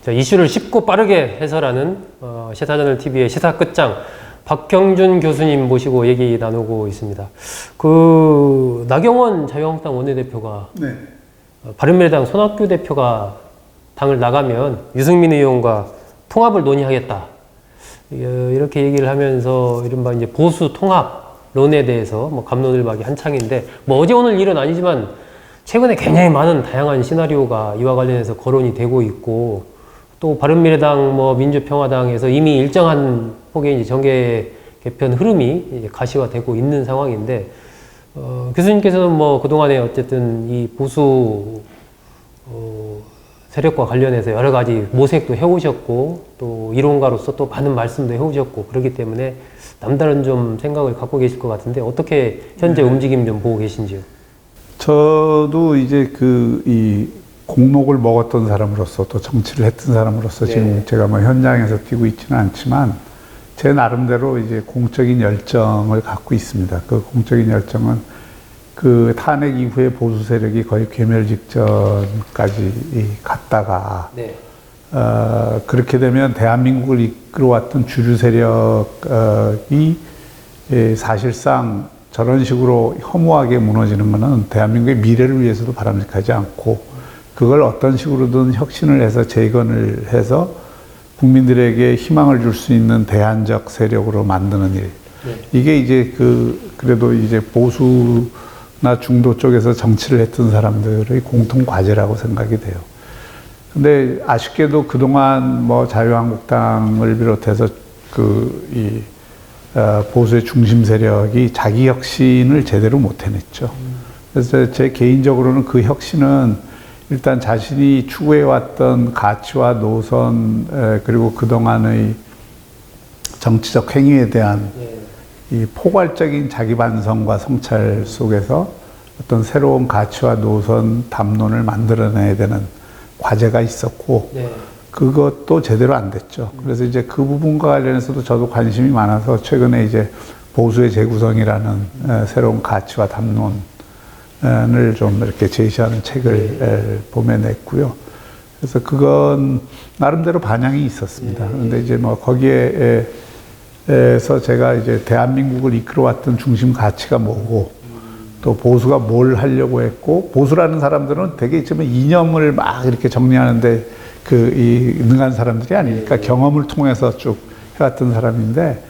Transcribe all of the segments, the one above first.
자, 이슈를 쉽고 빠르게 해설하는 시사저널 TV의 시사 끝장 박형준 교수님 모시고 얘기 나누고 있습니다. 그 나경원 자유한국당 원내대표가 네. 바른미래당 손학규 대표가 당을 나가면 유승민 의원과 통합을 논의하겠다. 이렇게 얘기를 하면서 이른바 이제 보수 통합론에 대해서 뭐 갑론을박이 한창인데 뭐 어제 오늘 일은 아니지만 최근에 굉장히 많은 다양한 시나리오가 이와 관련해서 거론이 되고 있고 또 바른미래당 뭐 민주평화당에서 이미 일정한 폭의 이제 정계 개편 흐름이 이제 가시화되고 있는 상황인데 교수님께서는 뭐 그동안에 어쨌든 이 보수 세력과 관련해서 여러 가지 모색도 해오셨고 또 이론가로서 또 많은 말씀도 해오셨고 그렇기 때문에 남다른 좀 생각을 갖고 계실 것 같은데 어떻게 현재 움직임 좀 보고 계신지요? 저도 이제 이 공록을 먹었던 사람으로서 또 정치를 했던 사람으로서 지금 제가 뭐 현장에서 뛰고 있지는 않지만 제 나름대로 이제 공적인 열정을 갖고 있습니다. 그 공적인 열정은 그 탄핵 이후에 보수 세력이 거의 괴멸 직전까지 갔다가 그렇게 되면 대한민국을 이끌어왔던 주류 세력이 사실상 저런 식으로 허무하게 무너지는 것은 대한민국의 미래를 위해서도 바람직하지 않고 그걸 어떤 식으로든 혁신을 해서 재건을 해서 국민들에게 희망을 줄 수 있는 대안적 세력으로 만드는 일. 이게 이제 그래도 이제 보수나 중도 쪽에서 정치를 했던 사람들의 공통 과제라고 생각이 돼요. 근데 아쉽게도 그동안 뭐 자유한국당을 비롯해서 보수의 중심 세력이 자기 혁신을 제대로 못 해냈죠. 그래서 제 개인적으로는 그 혁신은 일단 자신이 추구해왔던 가치와 노선 그리고 그동안의 정치적 행위에 대한 이 포괄적인 자기 반성과 성찰 속에서 어떤 새로운 가치와 노선 담론을 만들어내야 되는 과제가 있었고 그것도 제대로 안 됐죠. 그래서 이제 그 부분과 관련해서도 저도 관심이 많아서 최근에 이제 보수의 재구성이라는 새로운 가치와 담론을 좀 이렇게 제시하는 책을 봄에 냈고요. 그래서 그건 나름대로 반향이 있었습니다. 그런데 이제 뭐 거기에서 제가 이제 대한민국을 이끌어왔던 중심 가치가 뭐고 또 보수가 뭘 하려고 했고 보수라는 사람들은 되게 있지만 이념을 막 이렇게 정리하는데 능한 사람들이 아니니까 경험을 통해서 쭉 해왔던 사람인데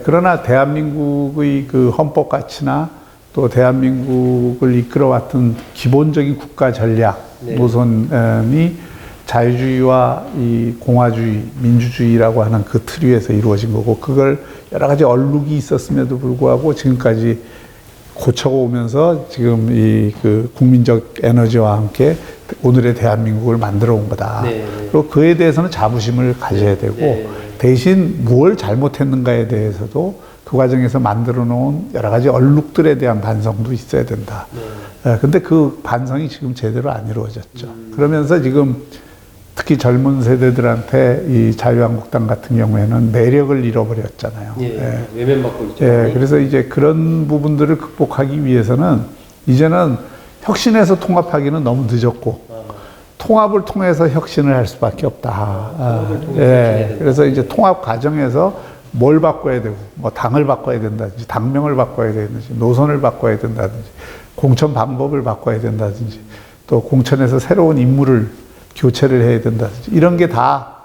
그러나 대한민국의 그 헌법 가치나 또 대한민국을 이끌어왔던 기본적인 국가 전략 노선이 자유주의와 이 공화주의, 민주주의라고 하는 그 틀 위에서 이루어진 거고 그걸 여러 가지 얼룩이 있었음에도 불구하고 지금까지 고쳐오면서 지금 그 국민적 에너지와 함께 오늘의 대한민국을 만들어 온 거다. 그리고 그에 대해서는 자부심을 가져야 되고 대신 뭘 잘못했는가에 대해서도 그 과정에서 만들어 놓은 여러 가지 얼룩들에 대한 반성도 있어야 된다. 근데 그 반성이 지금 제대로 안 이루어졌죠. 그러면서 지금 특히 젊은 세대들한테 이 자유한국당 같은 경우에는 매력을 잃어버렸잖아요. 외면받고 있죠. 그래서 이제 그런 부분들을 극복하기 위해서는 이제는 혁신해서 통합하기는 너무 늦었고 통합을 통해서 혁신을 할 수밖에 없다. 그래서 이제 통합 과정에서 뭘 바꿔야 되고, 뭐 당을 바꿔야 된다든지, 당명을 바꿔야 된다든지, 노선을 바꿔야 된다든지, 공천 방법을 바꿔야 된다든지, 또 공천에서 새로운 인물을 교체를 해야 된다든지, 이런 게 다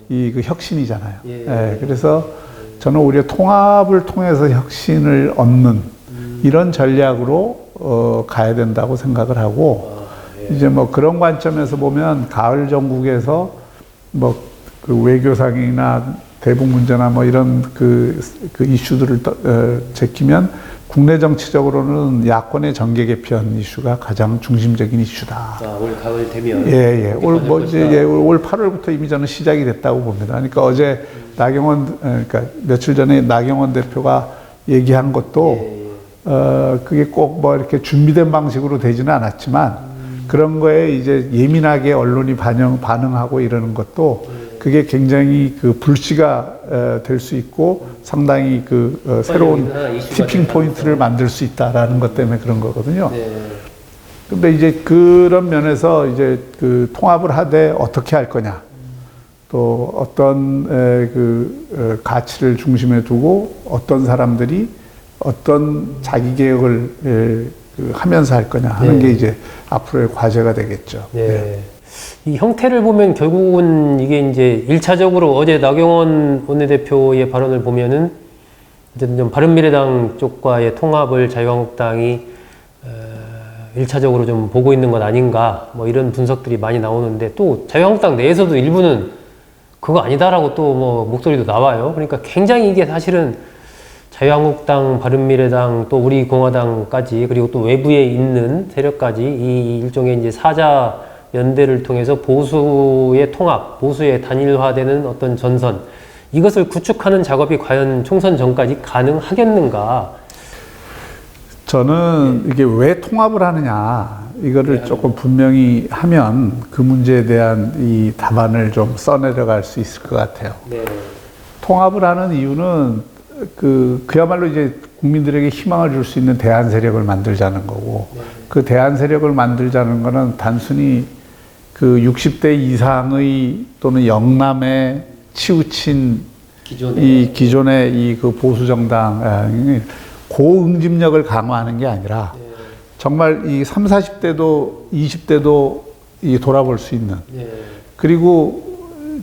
그 혁신이잖아요. 그래서 저는 오히려 통합을 통해서 혁신을 얻는 이런 전략으로 가야 된다고 생각을 하고, 이제 뭐 그런 관점에서 보면 가을 정국에서 뭐 그 외교상이나 대북 문제나 뭐 이런 그 이슈들을 제끼면 국내 정치적으로는 야권의 정계 개편 이슈가 가장 중심적인 이슈다. 올 가을 되면. 올 8월부터 이미 저는 시작이 됐다고 봅니다. 그러니까 어제 그러니까 며칠 전에 나경원 대표가 얘기한 것도 그게 꼭 뭐 이렇게 준비된 방식으로 되지는 않았지만 그런 거에 이제 예민하게 언론이 반응하고 이러는 것도 그게 굉장히 불씨가 될 수 있고 상당히 새로운 티핑 포인트를 만들 수 있다라는 것 때문에 그런 거거든요. 근데 이제 그런 면에서 이제 통합을 하되 어떻게 할 거냐. 또 어떤 가치를 중심에 두고 어떤 사람들이 어떤 자기 개혁을 하면서 할 거냐 하는 게 이제 앞으로의 과제가 되겠죠. 네. 이 형태를 보면 결국은 이게 이제 1차적으로 어제 나경원 원내대표의 발언을 보면은 어쨌든 좀 바른미래당 쪽과의 통합을 자유한국당이 1차적으로 좀 보고 있는 것 아닌가 뭐 이런 분석들이 많이 나오는데 또 자유한국당 내에서도 일부는 그거 아니다라고 또 뭐 목소리도 나와요. 그러니까 굉장히 이게 사실은 자유한국당, 바른미래당, 또 우리 공화당까지 그리고 또 외부에 있는 세력까지 이 일종의 이제 사자 연대를 통해서 보수의 통합, 보수의 단일화되는 어떤 전선 이것을 구축하는 작업이 과연 총선 전까지 가능하겠는가? 저는 이게 왜 통합을 하느냐 이거를 조금 분명히 하면 그 문제에 대한 이 답안을 좀 써내려갈 수 있을 것 같아요. 네. 통합을 하는 이유는 그야말로 이제 국민들에게 희망을 줄 수 있는 대안 세력을 만들자는 거고, 그 대안 세력을 만들자는 거는 단순히 그 60대 이상의 또는 영남에 치우친 기존의 이 그 보수 정당이 고응집력을 강화하는 게 아니라 정말 이 30, 40대도 20대도 돌아볼 수 있는, 그리고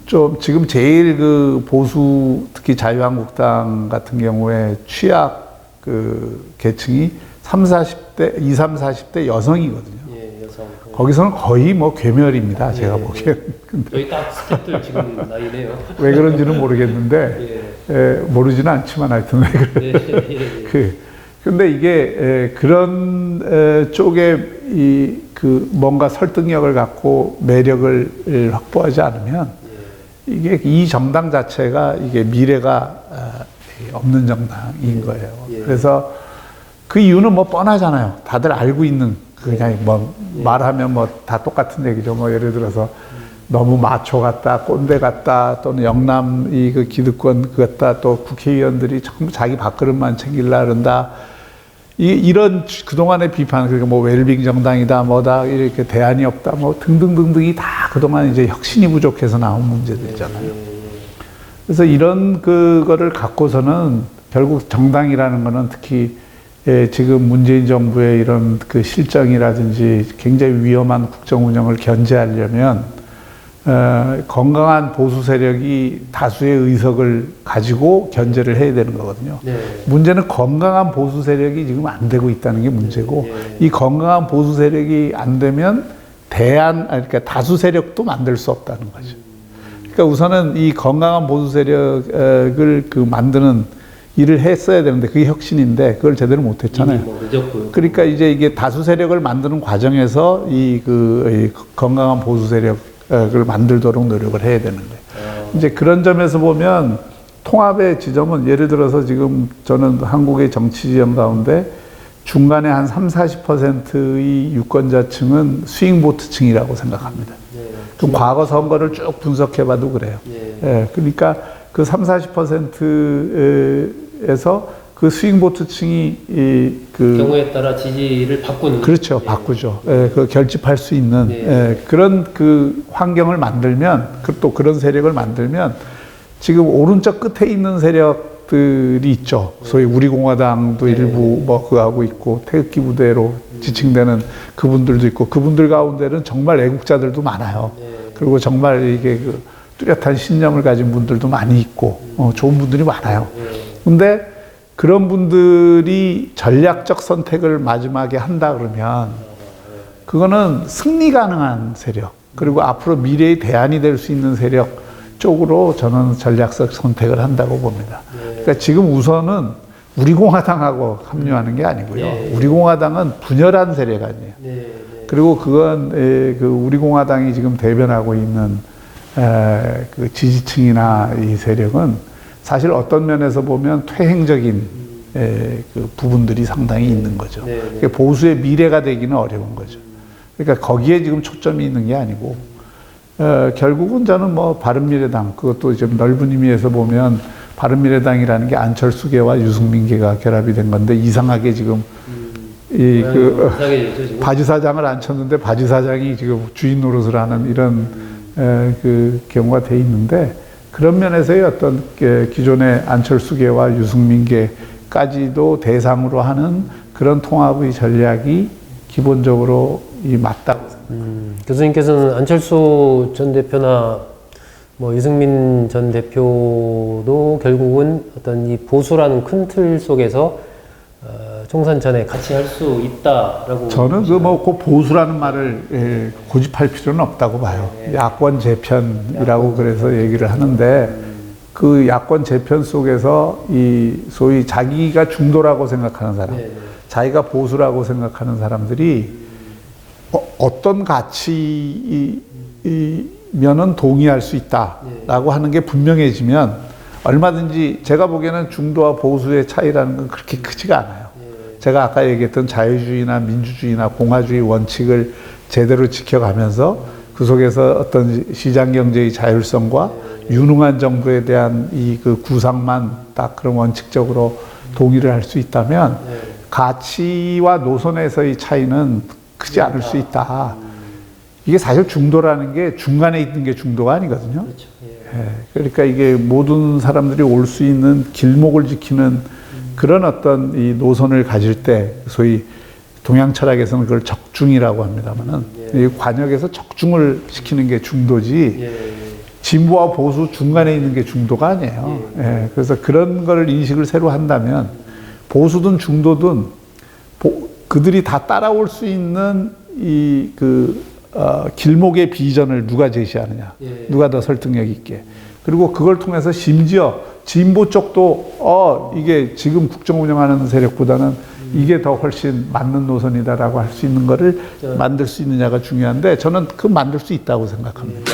좀 지금 제일 그 보수 특히 자유한국당 같은 경우에 취약 그 계층이 30, 40대, 20, 40대 여성이거든요. 여성. 거기서는 거의 뭐 괴멸입니다. 제가 보기에는. 저희 딱 스태프들 지금 나이네요. 왜 그런지는 모르겠는데, 모르지는 않지만 하여튼 왜 그래. 근데 이게 그런 쪽에 뭔가 설득력을 갖고 매력을 확보하지 않으면 이게 이 정당 자체가 이게 미래가 없는 정당인 거예요. 그래서 그 이유는 뭐 뻔하잖아요. 다들 알고 있는 그냥 뭐 말하면 뭐 다 똑같은 얘기죠. 뭐 예를 들어서 너무 마초 같다, 꼰대 같다, 또는 영남 그 기득권 같다, 또 국회의원들이 전부 자기 밥그릇만 챙길라 그런다. 이런 그동안의 비판, 그러니까 뭐 웰빙 정당이다, 뭐다, 이렇게 대안이 없다, 뭐 등등등등이 다 그동안 이제 혁신이 부족해서 나온 문제들이잖아요. 그래서 이런 그거를 갖고서는 결국 정당이라는 거는 특히 지금 문재인 정부의 이런 그 실정이라든지 굉장히 위험한 국정 운영을 견제하려면 건강한 보수 세력이 다수의 의석을 가지고 견제를 해야 되는 거거든요. 문제는 건강한 보수 세력이 지금 안 되고 있다는 게 문제고, 이 건강한 보수 세력이 안 되면 그러니까 다수 세력도 만들 수 없다는 거죠. 그러니까 우선은 이 건강한 보수 세력을 만드는 일을 했어야 되는데 그게 혁신인데 그걸 제대로 못 했잖아요. 그러니까 이제 이게 다수 세력을 만드는 과정에서 이 건강한 보수 세력을 만들도록 노력을 해야 되는 거예요. 이제 그런 점에서 보면 통합의 지점은 예를 들어서 지금 저는 한국의 정치 지형 가운데 중간에 한 30-40%의 유권자층은 스윙보트층이라고 생각합니다. 그럼 과거 선거를 쭉 분석해봐도 그래요. 그러니까 그 30-40%에서 그 스윙보트층이 경우에 따라 지지를 바꾸는. 그렇죠. 바꾸죠. 그 결집할 수 있는 그런 그 환경을 만들면, 또 그런 세력을 만들면 지금 오른쪽 끝에 있는 세력들이 있죠. 소위 우리공화당도 일부 뭐 그거 하고 있고, 태극기 부대로 지칭되는 그분들도 있고, 그분들 가운데는 정말 애국자들도 많아요. 그리고 정말 이게 뚜렷한 신념을 가진 분들도 많이 있고, 좋은 분들이 많아요. 근데 그런 분들이 전략적 선택을 마지막에 한다 그러면 그거는 승리 가능한 세력, 그리고 앞으로 미래의 대안이 될 수 있는 세력 쪽으로 저는 전략적 선택을 한다고 봅니다. 그러니까 지금 우선은 우리공화당하고 합류하는 게 아니고요. 우리공화당은 분열한 세력 아니에요. 그리고 그건 우리공화당이 지금 대변하고 있는 그 지지층이나 이 세력은 사실 어떤 면에서 보면 퇴행적인 그 부분들이 상당히 있는 거죠. 그러니까 보수의 미래가 되기는 어려운 거죠. 그러니까 거기에 지금 초점이 있는 게 아니고, 결국은 저는 뭐 바른미래당, 그것도 좀 넓은 의미에서 보면 바른미래당이라는 게 안철수계와 유승민계가 결합이 된 건데, 이상하게 지금 바지사장을 안 쳤는데 바지사장이 지금 주인 노릇을 하는 이런 그 경우가 돼 있는데 그런 면에서의 어떤 기존의 안철수계와 유승민계까지도 대상으로 하는 그런 통합의 전략이 기본적으로 맞다고 생각합니다. 교수님께서는 안철수 전 대표나 뭐 유승민 전 대표도 결국은 어떤 이 보수라는 큰 틀 속에서 총선 전에 같이 할 수 있다라고. 저는 그 보수라는 말을 고집할 필요는 없다고 봐요. 야권 재편이라고 그래서 얘기를 하는데 그 야권 재편 속에서 이 소위 자기가 중도라고 생각하는 사람, 자기가 보수라고 생각하는 사람들이 어떤 가치면은 동의할 수 있다라고 하는 게 분명해지면 얼마든지 제가 보기에는 중도와 보수의 차이라는 건 그렇게 크지가 않아요. 제가 아까 얘기했던 자유주의나 민주주의나 공화주의 원칙을 제대로 지켜가면서 그 속에서 어떤 시장경제의 자율성과 유능한 정부에 대한 이 그 구상만 딱 그런 원칙적으로 동의를 할 수 있다면 가치와 노선에서의 차이는 크지 않을 수 있다. 이게 사실 중도라는 게 중간에 있는 게 중도가 아니거든요. 그렇죠. 그러니까 이게 모든 사람들이 올 수 있는 길목을 지키는 그런 어떤 이 노선을 가질 때 소위 동양 철학에서는 그걸 적중이라고 합니다만은 이 관역에서 적중을 시키는 게 중도지 진보와 보수 중간에 있는 게 중도가 아니에요. 그래서 그런 거를 인식을 새로 한다면 보수든 중도든 그들이 다 따라올 수 있는 이 길목의 비전을 누가 제시하느냐, 누가 더 설득력 있게. 그리고 그걸 통해서 심지어 진보 쪽도 이게 지금 국정 운영하는 세력보다는 이게 더 훨씬 맞는 노선이다라고 할 수 있는 거를 만들 수 있느냐가 중요한데 저는 그 만들 수 있다고 생각합니다.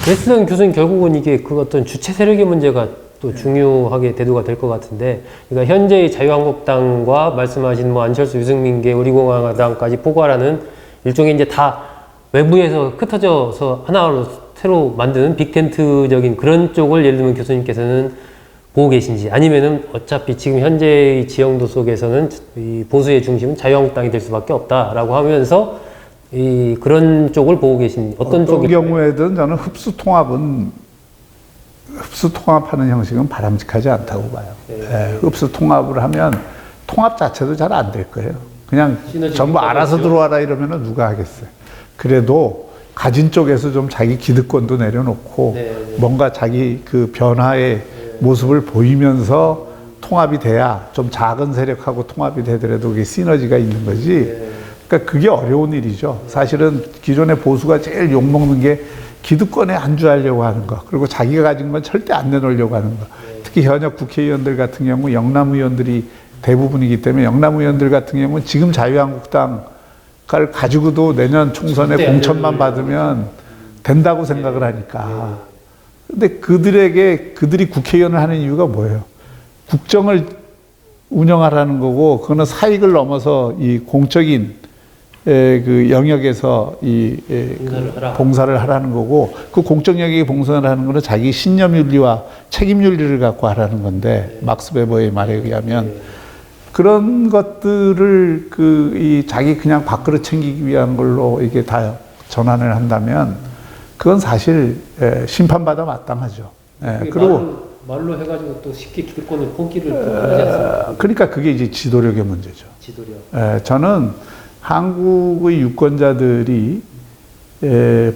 그랬을 교수님 결국은 이게 그 어떤 주체 세력의 문제가 또 중요하게 대두가 될 것 같은데, 그러니까 현재의 자유한국당과 말씀하신 뭐 안철수, 유승민계, 우리공화당까지 포괄하는 일종의 이제 다 외부에서 흩어져서 하나로 새로 만드는 빅텐트적인 그런 쪽을 예를 들면 교수님께서는 보고 계신지, 아니면은 어차피 지금 현재의 지형도 속에서는 이 보수의 중심은 자유한국당이 될 수밖에 없다라고 하면서 이 그런 쪽을 보고 계신 어떤 쪽이 경우에든 저는 흡수 통합하는 형식은 바람직하지 않다고 봐요. 흡수 통합을 하면 통합 자체도 잘 안 될 거예요. 그냥 전부 알아서 들어와라 이러면 누가 하겠어요. 그래도 가진 쪽에서 좀 자기 기득권도 내려놓고 뭔가 자기 그 변화의 모습을 보이면서 통합이 돼야 좀 작은 세력하고 통합이 되더라도 그게 시너지가 있는 거지. 그러니까 그게 어려운 일이죠. 사실은 기존의 보수가 제일 욕먹는 게 기득권에 안주하려고 하는 거, 그리고 자기가 가진 건 절대 안 내놓으려고 하는 거. 특히 현역 국회의원들 같은 경우 영남 의원들이 대부분이기 때문에 영남 의원들 같은 경우는 지금 자유한국당을 가지고도 내년 총선에 공천만 받으면 된다고 생각을 하니까. 근데 그들이 국회의원을 하는 이유가 뭐예요? 국정을 운영하라는 거고, 그거는 사익을 넘어서 이 공적인 그 영역에서 봉사를 하라는 거고, 그 공적 영역에 봉사를 하는 거는 자기 신념윤리와 책임윤리를 갖고 하라는 건데, 막스 베버의 말에 의하면 그런 것들을 자기 그냥 밥그릇 챙기기 위한 걸로 이게 다 전환을 한다면 그건 사실 심판받아 마땅하죠. 그리고 말로 해가지고 또 쉽게 기득권을 포기를 하지 않습니까? 그러니까 그게 이제 지도력의 문제죠. 지도력. 저는 한국의 유권자들이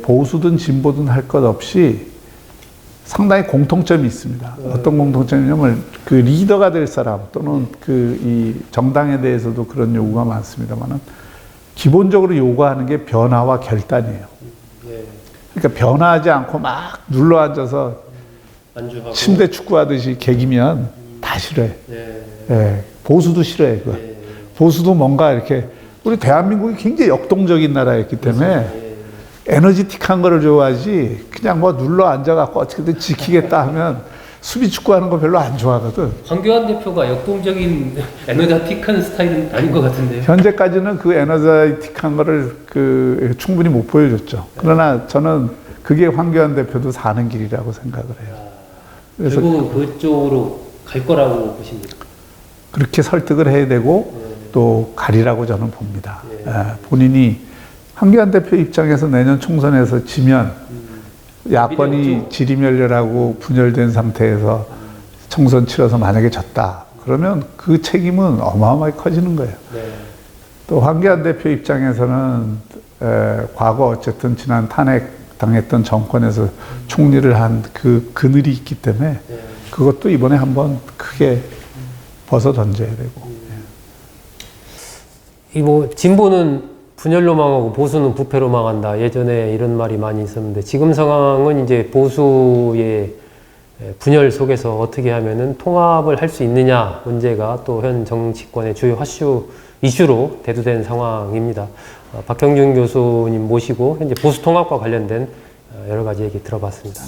보수든 진보든 할 것 없이 상당히 공통점이 있습니다. 어떤 공통점이냐면 그 리더가 될 사람 또는 이 정당에 대해서도 그런 요구가 많습니다만은 기본적으로 요구하는 게 변화와 결단이에요. 그러니까 변화하지 않고 막 눌러 앉아서 안주하고. 침대 축구하듯이 개기면 다 싫어해. 보수도 싫어해. 그거. 보수도 뭔가 이렇게, 우리 대한민국이 굉장히 역동적인 나라였기 때문에 에너지틱한 거를 좋아하지, 그냥 뭐 눌러 앉아갖고 어떻게든 지키겠다 하면 수비 축구하는 거 별로 안 좋아하거든. 황교안 대표가 역동적인 에너지틱한 스타일은 아닌 것 같은데요. 현재까지는 그 에너지틱한 거를 충분히 못 보여줬죠. 그러나 저는 그게 황교안 대표도 사는 길이라고 생각을 해요. 그래서 결국은 그쪽으로 갈 거라고 보십니까? 그렇게 설득을 해야 되고 또 가리라고 저는 봅니다. 본인이 황교안 대표 입장에서 내년 총선에서 지면 야권이 지리멸렬하고 분열된 상태에서 총선 치러서 만약에 졌다. 그러면 그 책임은 어마어마하게 커지는 거예요. 네. 또 황교안 대표 입장에서는 과거 어쨌든 지난 탄핵 당했던 정권에서 총리를 한 그 그늘이 있기 때문에 그것도 이번에 한번 크게 벗어 던져야 되고. 이 뭐 진보는 분열로 망하고 보수는 부패로 망한다. 예전에 이런 말이 많이 있었는데 지금 상황은 이제 보수의 분열 속에서 어떻게 하면은 통합을 할 수 있느냐 문제가 또 현 정치권의 주요 이슈로 대두된 상황입니다. 박형준 교수님 모시고 현재 보수 통합과 관련된 여러 가지 얘기 들어봤습니다.